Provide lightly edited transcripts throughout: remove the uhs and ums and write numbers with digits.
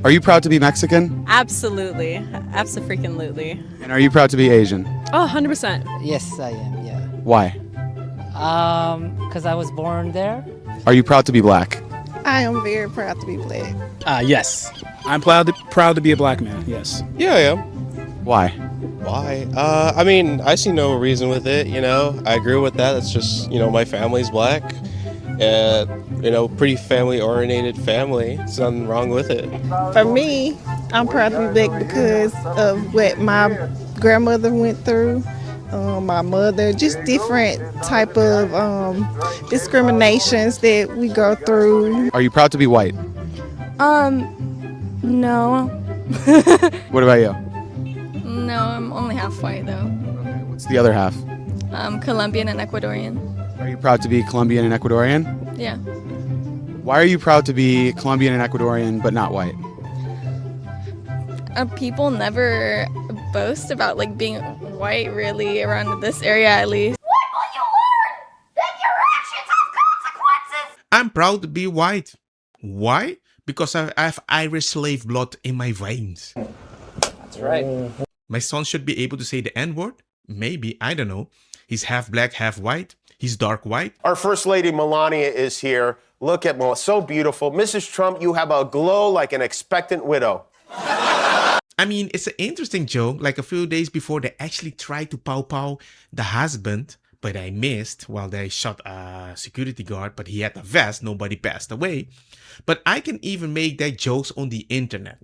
Are you proud to be Mexican? Absolutely. Abso-freaking-lutely. And are you proud to be Asian? Oh, 100%. Yes, I am, yeah. Why? Because I was born there. Are you proud to be black? I am very proud to be black. Yes. I'm proud to be a black man, yes. Yeah, I am. Why? Why? I mean, I see no reason with it, you know. I agree with that. It's just, you know, my family's black. You know, pretty family-oriented family. There's nothing wrong with it. For me, I'm proud to be black because of what my grandmother went through, my mother, just different type of discriminations that we go through. Are you proud to be white? No. What about you? No, I'm only half white though. What's the other half? Colombian and Ecuadorian. Are you proud to be Colombian and Ecuadorian? Yeah. Why are you proud to be Colombian and Ecuadorian but not white? People never boast about like being white really around this area at least. When will you learn that your actions have consequences? I'm proud to be white. Why? Because I have Irish slave blood in my veins. That's right. My son should be able to say the N-word? Maybe, I don't know. He's half black, half white. He's dark white. Our First Lady Melania is here. Look at Melania, so beautiful. Mrs. Trump, you have a glow like an expectant widow. I mean, it's an interesting joke. Like a few days before, they actually tried to pow the husband, but I missed while they shot a security guard, but he had a vest, nobody passed away. But I can even make that jokes on the internet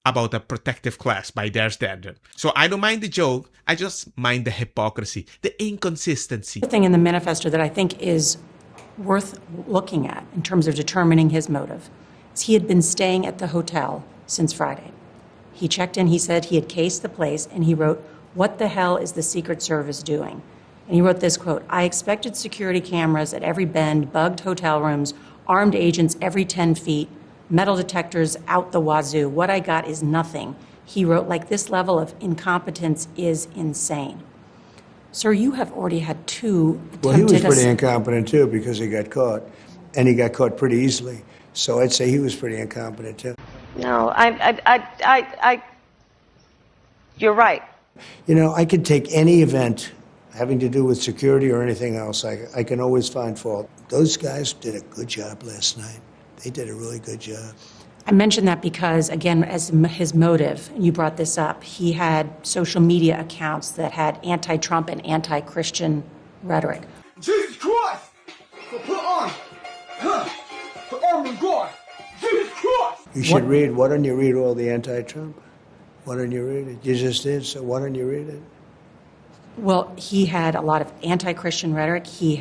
about a protective class by their standard. So I don't mind the joke, I just mind the hypocrisy, the inconsistency. The thing in the manifesto that I think is worth looking at in terms of determining his motive is he had been staying at the hotel since Friday. He checked in, he said he had cased the place, and he wrote, "What the hell is the Secret Service doing?" And he wrote this quote, "I expected security cameras at every bend, bugged hotel rooms, armed agents every 10 feet, metal detectors out the wazoo. What I got is nothing." He wrote, like, this level of incompetence is insane. Sir, you have already had two attempted... Well, he was pretty incompetent, too, because he got caught. And he got caught pretty easily. So I'd say he was pretty incompetent, too. No, you're right. You know, I could take any event having to do with security or anything else. I can always find fault. Those guys did a good job last night. They did a really good job. I mention that because, again, as his motive, and you brought this up, he had social media accounts that had anti-Trump and anti-Christian rhetoric. Jesus Christ! Put on! Put arm and guard! Jesus Christ! You should read, why don't you read all the anti-Trump? Why don't you read it? You just did, so why don't you read it? Well, he had a lot of anti-Christian rhetoric. He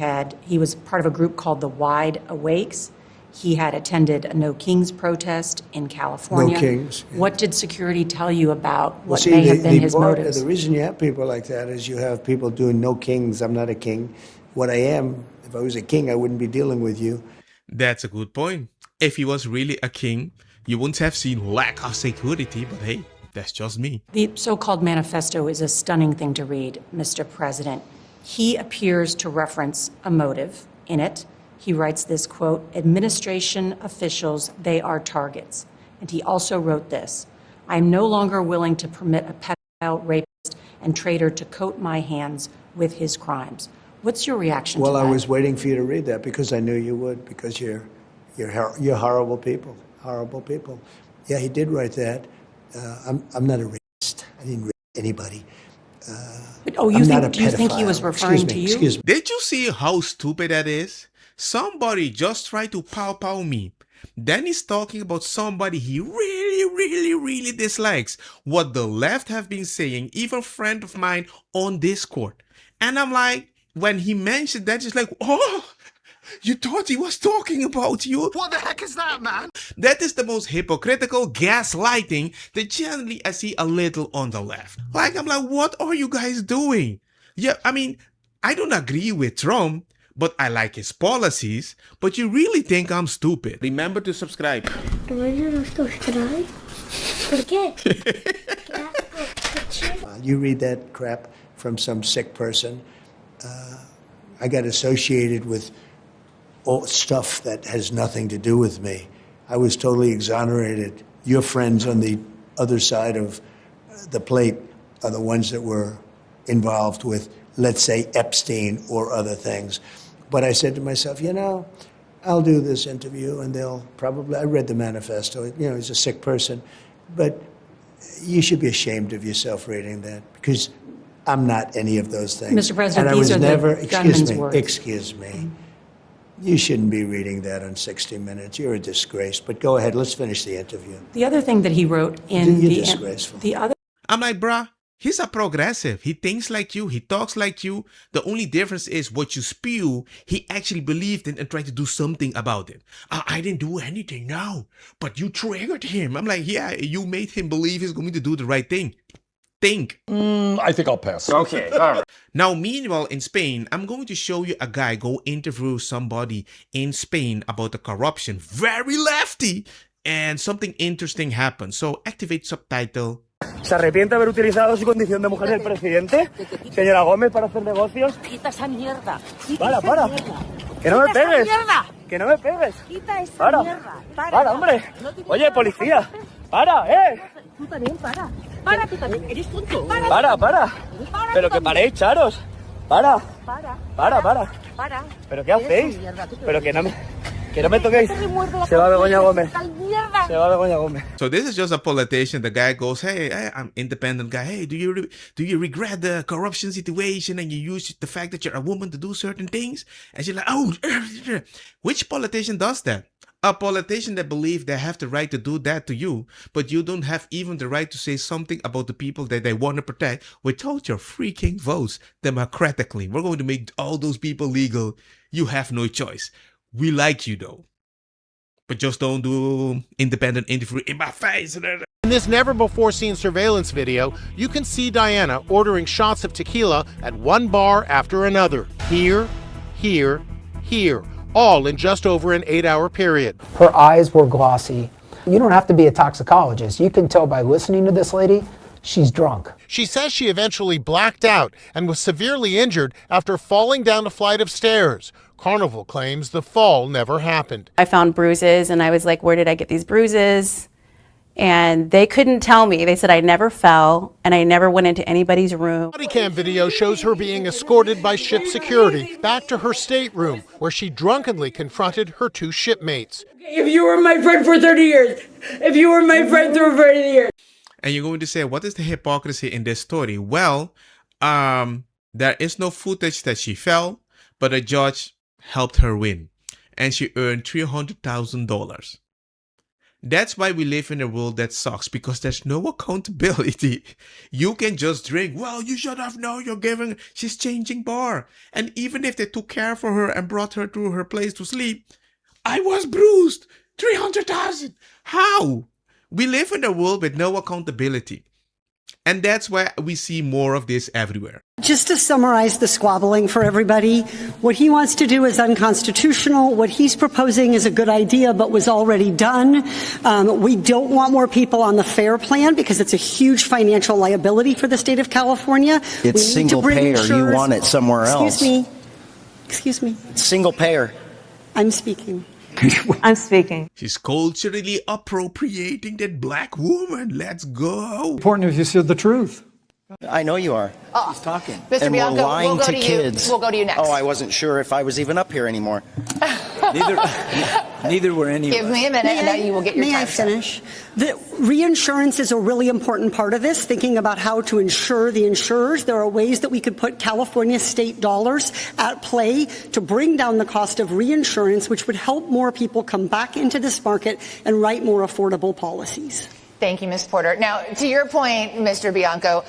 was part of a group called the Wide Awakes. He had attended a No Kings protest in California. No Kings. Yeah. What did security tell you about what may have been his motives? The reason you have people like that is you have people doing no kings. I'm not a king. What I am, if I was a king, I wouldn't be dealing with you. That's a good point. If he was really a king, you wouldn't have seen lack of security, but hey, that's just me. The so-called manifesto is a stunning thing to read, Mr. President. He appears to reference a motive in it. He writes this quote, "Administration officials, they are targets." And he also wrote this, "I am no longer willing to permit a pedophile, rapist, and traitor to coat my hands with his crimes." What's your reaction to that? Well, I was waiting for you to read that because I knew you would, because you're horrible people, horrible people. Yeah, he did write that. I'm not a rapist. I didn't rape anybody. Do you think he was referring to you? Excuse me. Did you see how stupid that is? Somebody just tried to pow me. Then he's talking about somebody he really dislikes. What the left have been saying, even a friend of mine on Discord. And I'm like, when he mentioned that, it's like, oh, you thought he was talking about you? What the heck is that, man? That is the most hypocritical gaslighting that generally I see a little on the left. Like, I'm like, what are you guys doing? Yeah, I mean, I don't agree with Trump, but I like his policies. But you really think I'm stupid? Remember to subscribe. ¿Subscribe? ¿Por qué? You read that crap from some sick person. I got associated with all stuff that has nothing to do with me. I was totally exonerated your friends on the other side of the plate are the ones that were involved with, let's say, Epstein or other things. But I said to myself, you know, I'll do this interview and they'll probably, I read the manifesto, you know, he's a sick person, but you should be ashamed of yourself reading that, because I'm not any of those things. Mr. President, and I these was are never, the gunman's excuse me, words. excuse me. You shouldn't be reading that on 60 Minutes. You're a disgrace. But go ahead, let's finish the interview. The other thing that he wrote in You're disgraceful. the other I'm like, bruh, he's a progressive. He thinks like you. He talks like you. The only difference is what you spew, he actually believed in and tried to do something about it. I didn't do anything, no. But you triggered him. I'm like, yeah, you made him believe he's going to do the right thing. Think. I think I'll pass. Okay, all right. Now, meanwhile, in Spain, I'm going to show you a guy go interview somebody in Spain about the corruption. Very lefty. And something interesting happened. So activate subtitle. ¿Se arrepiente de haber utilizado su condición de mujer del presidente, señora Gómez, para hacer negocios? Quita esa mierda. Para. Que no me pegues. Que no me pegues. Quita esa Para. mierda. Para, hombre. Oye, policía. Para, Tú también, para. Para, tú también. Eres tonto. Para. Pero que paréis, charos. Para. Para. ¿Pero qué hacéis? Pero que no me toquéis. Se va Begoña Gómez. Se va Begoña Gómez. So this is just a politician. The guy goes, hey, I'm independent guy. Hey, do you regret the corruption situation and you use the fact that you're a woman to do certain things? And she's like, oh, which politician does that? A politician that believes they have the right to do that to you, but you don't have even the right to say something about the people that they want to protect without your freaking votes democratically. We're going to make all those people legal. You have no choice. We like you though. But just don't do independent interview in my face. In this never-before-seen surveillance video, you can see Diana ordering shots of tequila at one bar after another. Here, all in just over an 8-hour period. Her eyes were glossy. You don't have to be a toxicologist. You can tell by listening to this lady, she's drunk. She says she eventually blacked out and was severely injured after falling down a flight of stairs. Carnival claims the fall never happened. I found bruises and I was like, where did I get these bruises? And they couldn't tell me. They said I never fell and I never went into anybody's room. Body cam video shows her being escorted by ship security back to her stateroom, where she drunkenly confronted her two shipmates. If you were my friend for 30 years, if you were my friend for 30 years. And you're going to say, what is the hypocrisy in this story? Well, there is no footage that she fell, but a judge helped her win. And she earned $300,000. That's why we live in a world that sucks, because there's no accountability. You can just drink. Well, you should have known you're giving. She's changing bar. And even if they took care for her and brought her to her place to sleep, I was bruised. 300,000. How? We live in a world with no accountability. And that's why we see more of this everywhere. Just to summarize the squabbling for everybody, what he wants to do is unconstitutional. What he's proposing is a good idea, but was already done. We don't want more people on the FAIR plan because it's a huge financial liability for the state of California. It's single payer. You want it somewhere else. Excuse me. Single payer. I'm speaking. I'm speaking. She's culturally appropriating that black woman. Let's go. Important if you said the truth. I know you are. He's talking. Mr. And Bianco, we're lying we'll go to to kids. you. We'll go to you next. Oh, I wasn't sure if I was even up here anymore. Neither were any Give of us. me a minute and then you will get your May time. I finish? The reinsurance is a really important part of this, thinking about how to insure the insurers. There are ways that we could put California state dollars at play to bring down the cost of reinsurance, which would help more people come back into this market and write more affordable policies. Thank you, Ms. Porter. Now, to your point, Mr. Bianco,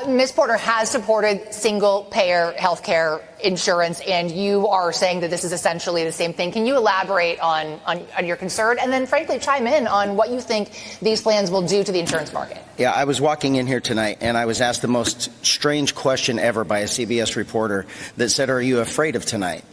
Ms. Porter has supported single-payer health care insurance, and you are saying that this is essentially the same thing. Can you elaborate on your concern and then, frankly, chime in on what you think these plans will do to the insurance market? Yeah, I was walking in here tonight, and I was asked the most strange question ever by a CBS reporter that said, "Are you afraid of tonight?"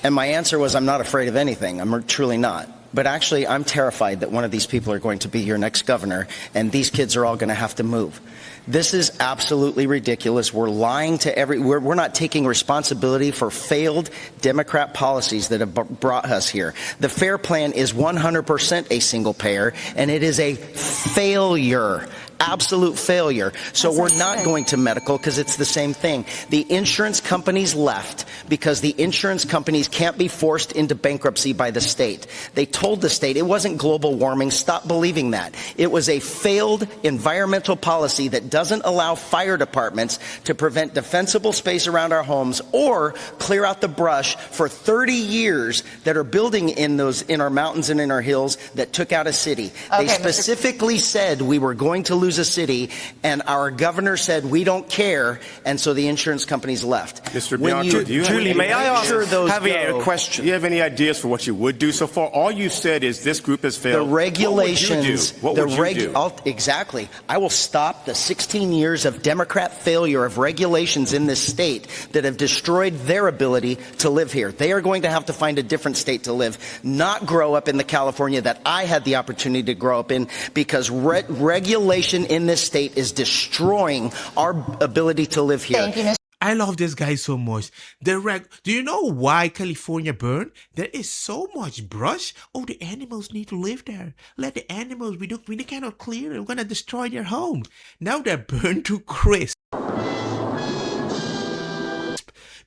And my answer was, I'm not afraid of anything. I'm truly not. But actually, I'm terrified that one of these people are going to be your next governor, and these kids are all going to have to move. This is absolutely ridiculous. We're lying to we're not taking responsibility for failed Democrat policies that have brought us here. The FAIR Plan is 100% a single payer, and it is a failure. Absolute failure. So we're not going to medical because it's the same thing. The insurance companies left because the insurance companies can't be forced into bankruptcy by the state. They told the state it wasn't global warming. Stop believing that. It was a failed environmental policy that doesn't allow fire departments to prevent defensible space around our homes or clear out the brush for 30 years that are building in our mountains and in our hills that took out a city. Okay, they specifically said we were going to lose a city, and our governor said we don't care, and so the insurance companies left. Mr. Bianco, Julie, may I ask Javier a question? Do you have any ideas for what you would do so far? All you said is this group has failed. The regulations. What would you do? Exactly. I will stop the 16 years of Democrat failure of regulations in this state that have destroyed their ability to live here. They are going to have to find a different state to live, not grow up in the California that I had the opportunity to grow up in, because regulation in this state is destroying our ability to live here. Thank you, Mr. I love this guy so much. Do you know why California burned? There is so much brush. Oh, the animals need to live there. Let the animals, we cannot clear it. We're gonna destroy their home. Now they're burned to crisp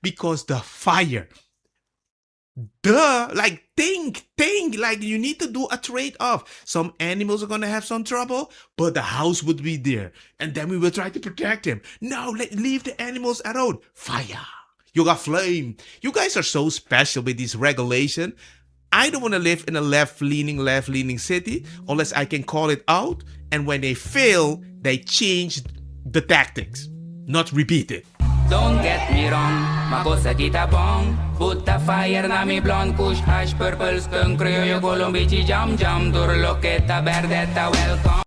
because the fire. Duh, like think, like you need to do a trade-off. Some animals are gonna have some trouble, but the house would be there, and then we will try to protect them. No, leave the animals alone. Fire, you got flame. You guys are so special with this regulation. I don't want to live in a left-leaning city unless I can call it out, and when they fail, they change the tactics, not repeat it. Don't get me wrong, ma cosa kita bong. Butta fire na mi blonde, kush hash, purple skunk, criollo, colombici, jam, dur, loqueta, verdetta, welcome.